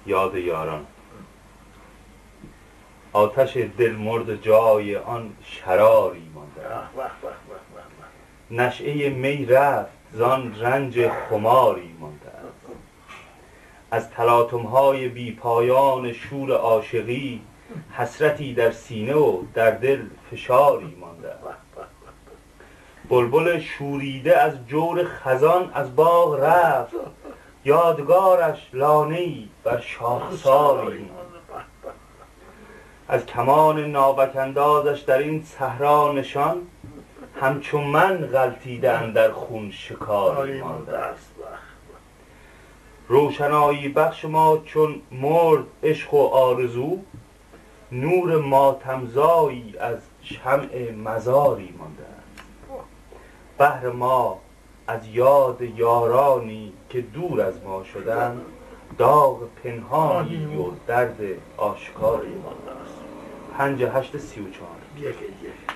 یاد یاران. آتش دلمرد جای آن شراری مانده است. نشأه می رفت زان رنج خماری مانده است. از تلاطم‌های بی پایان شور عاشقی حسرتی در سینه و در دل فشاری مانده است. بلبل شوریده از جور خزان از باغ رفت، یادگارش لانه‌ای بر شاخساری مانده. از کمان ناوک اندازش در این صحرا نشان، همچون من غلطیده اندر خون شکاری مانده است. روشنایی بخش ما چون مرد عشق و آرزو، نور ماتمزایی از شمع مزاری مانده است. بهر ما از یاد یارانی که دور از ما شدند، داغ پنهانی و درد آشکاری مانده است. 5834